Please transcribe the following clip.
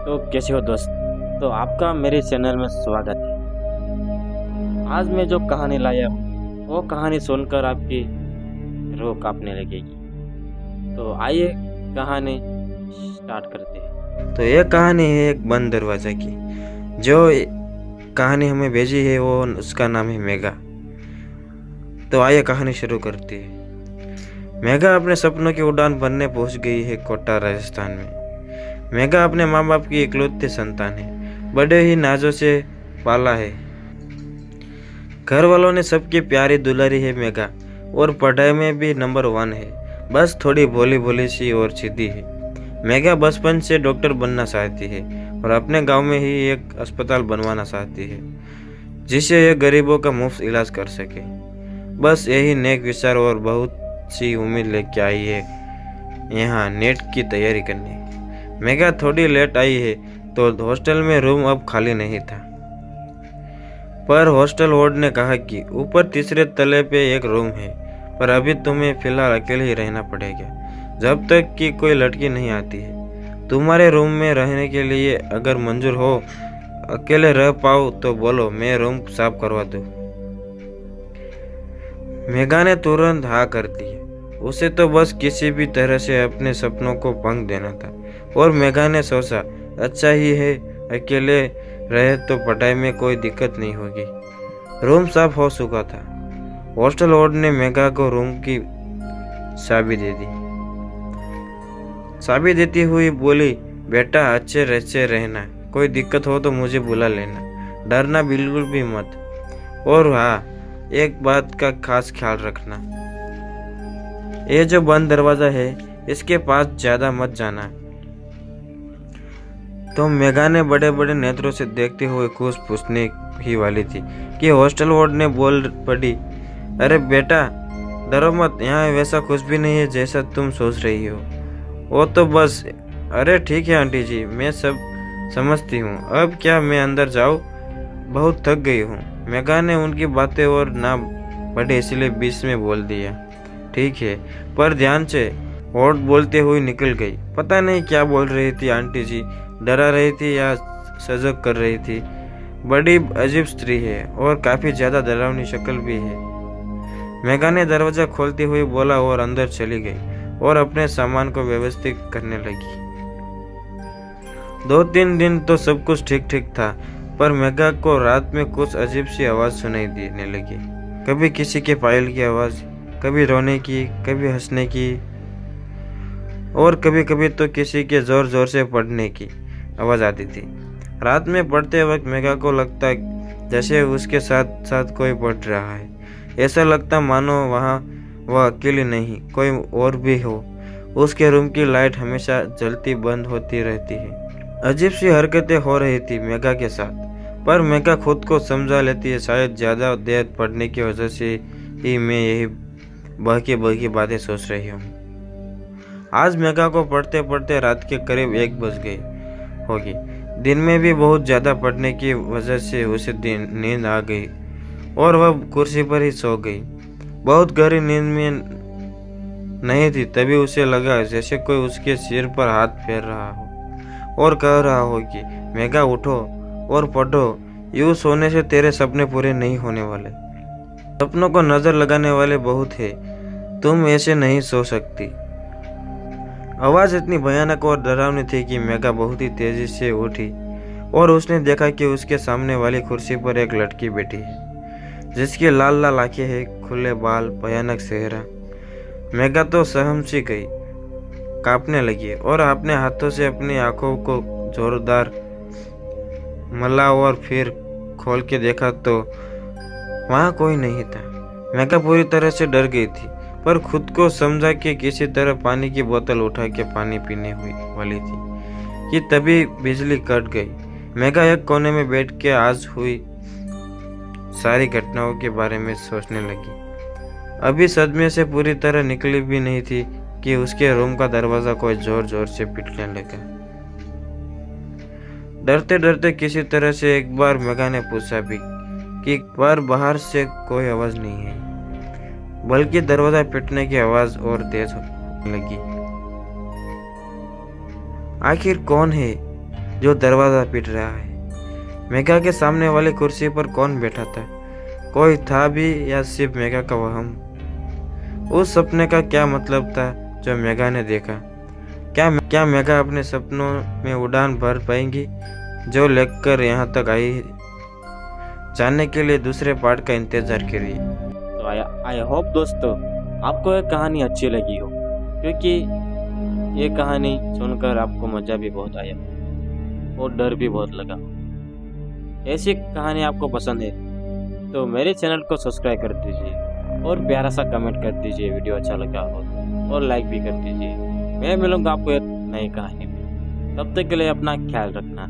तो कैसे हो दोस्त। तो आपका मेरे चैनल में स्वागत है। आज मैं जो कहानी लाया हूँ वो कहानी सुनकर आपकी रूह कांपने लगेगी। तो आइए कहानी स्टार्ट करते हैं। तो ये कहानी है एक बंद दरवाजा की। जो कहानी हमें भेजी है वो उसका नाम है मेघा। तो आइए कहानी शुरू करते हैं। मेघा अपने सपनों की उड़ान भरने पहुंच गई है कोटा राजस्थान में। मेघा अपने माँ बाप की इकलौती संतान है। बड़े ही नाजों से पाला है। घर वालों ने सबकी प्यारी दुलारी है मेघा, और पढ़ाई में भी नंबर 1 है। बस थोड़ी भोली भोली सी और सीधी है। मेघा बचपन से डॉक्टर बनना चाहती है और अपने गांव में ही एक अस्पताल बनवाना चाहती है जिससे ये गरीबों का मुफ्त इलाज कर सके। बस यही नेक विचार और बहुत सी उम्मीद लेके आई है यहाँ नेट की तैयारी करने। मेघा थोड़ी लेट आई है तो हॉस्टल में रूम अब खाली नहीं था, पर हॉस्टल वार्ड ने कहा कि ऊपर तीसरे तले पे एक रूम है, पर अभी तुम्हें फिलहाल अकेले ही रहना पड़ेगा जब तक कि कोई लड़की नहीं आती है। तुम्हारे रूम में रहने के लिए अगर मंजूर हो, अकेले रह पाओ तो बोलो, मैं रूम साफ करवा दूँ। मेघा ने तुरंत हाँ कर दी। उसे तो बस किसी भी तरह से अपने सपनों को पंख देना था, और मेघा ने सोचा अच्छा ही है, अकेले रहे तो पढ़ाई में कोई दिक्कत नहीं होगी। रूम साफ हो चुका था। हॉस्टल वार्ड ने मेघा को रूम की चाबी दे दी। चाबी देती हुई बोली, बेटा अच्छे से रहना, कोई दिक्कत हो तो मुझे बुला लेना, डरना बिल्कुल भी मत। और हाँ, एक बात का खास ख्याल रखना, ये जो बंद दरवाजा है इसके पास ज्यादा मत जाना। तो मेघा ने बड़े बड़े नेत्रों से देखते हुए कुछ पूछने ही वाली थी कि हॉस्टल वार्ड ने बोल पड़ी, अरे बेटा डरो मत, यहाँ वैसा कुछ भी नहीं है जैसा तुम सोच रही हो। वो तो बस, अरे ठीक है आंटी जी, मैं सब समझती हूँ, अब क्या मैं अंदर जाऊँ, बहुत थक गई हूँ। मेघा ने उनकी बातें और ना बढ़े इसलिए बीच में बोल दिया, ठीक है, पर ध्यान से। और बोलते हुए निकल गई। पता नहीं क्या बोल रही थी आंटी जी, डरा रही थी या सजग कर रही थी। बड़ी अजीब स्त्री है और काफी ज्यादा डरावनी शक्ल भी है। मेघा ने दरवाजा खोलते हुए बोला और अंदर चली गई और अपने सामान को व्यवस्थित करने लगी। 2-3 दिन तो सब कुछ ठीक ठीक था, पर मेघा को रात में कुछ अजीब सी आवाज सुनाई देने लगी। कभी किसी के पायल की आवाज, कभी रोने की, कभी हंसने की, और कभी कभी तो किसी के जोर जोर से पढ़ने की आवाज आती थी। रात में पढ़ते वक्त मेघा को लगता जैसे उसके साथ साथ कोई पढ़ रहा है। ऐसा लगता मानो वहाँ वह अकेली नहीं, कोई और भी हो। उसके रूम की लाइट हमेशा जलती बंद होती रहती है। अजीब सी हरकतें हो रही थी मेघा के साथ, पर मेघा खुद को समझा लेती है, शायद ज्यादा देर पढ़ने की वजह से ही मैं यही बहकी बातें सोच रही हूँ। आज मेघा को पढ़ते पढ़ते रात के करीब 1 बज गई होगी। दिन में भी बहुत ज्यादा पढ़ने की वजह से उसे नींद आ गई और वह कुर्सी पर ही सो गई। बहुत गहरी नींद में नहीं थी, तभी उसे लगा जैसे कोई उसके सिर पर हाथ फेर रहा हो और कह रहा हो कि मेघा उठो और पढ़ो, यूं सोने से तेरे सपने पूरे नहीं होने वाले। सपनों को नजर लगाने वाले बहुत है, तुम ऐसे नहीं सो सकती। आवाज इतनी भयानक और डरावनी थी कि मेघा बहुत ही तेजी से उठी और उसने देखा कि उसके सामने वाली कुर्सी पर एक लड़की बैठी है जिसकी लाल लाल आंखें हैं, खुले बाल, भयानक चेहरा। मेघा तो सहम सी गई, कांपने लगी और अपने हाथों से अपनी आंखों को जोरदार मला और फिर खोल के देखा तो वहां कोई नहीं था। मेघा पूरी तरह से डर गई थी, पर खुद को समझा कि किसी तरह पानी की बोतल उठा के पानी पीने हुई वाली थी कि तभी बिजली कट गई। मेघा एक कोने में बैठ के आज हुई सारी घटनाओं के बारे में सोचने लगी। अभी सदमे से पूरी तरह निकली भी नहीं थी कि उसके रूम का दरवाजा कोई जोर जोर से पीटने लगा। डरते डरते किसी तरह से एक बार मेघा ने पूछा भी कि पर बाहर से कोई आवाज नहीं है, बल्कि दरवाजा पीटने की आवाज और तेज होने लगी। आखिर कौन है? जो दरवाज़ा पीट रहा है। मेघा के सामने वाली कुर्सी पर कौन बैठा था? कोई था भी या सिर्फ मेघा का वहम? उस सपने का क्या मतलब था जो मेघा ने देखा? क्या मेघा अपने सपनों में उड़ान भर पाएंगी जो लेकर यहाँ तक आई? जानने के लिए दूसरे पार्ट का इंतजार करिए। तो आई होप दोस्तों आपको ये कहानी अच्छी लगी हो, क्योंकि ये कहानी सुनकर आपको मज़ा भी बहुत आया और डर भी बहुत लगा। ऐसी कहानी आपको पसंद है तो मेरे चैनल को सब्सक्राइब कर दीजिए और प्यारा सा कमेंट कर दीजिए वीडियो अच्छा लगा हो तो, और लाइक भी कर दीजिए। मैं मिलूंगा आपको एक नई कहानी में। तब तक के लिए अपना ख्याल रखना।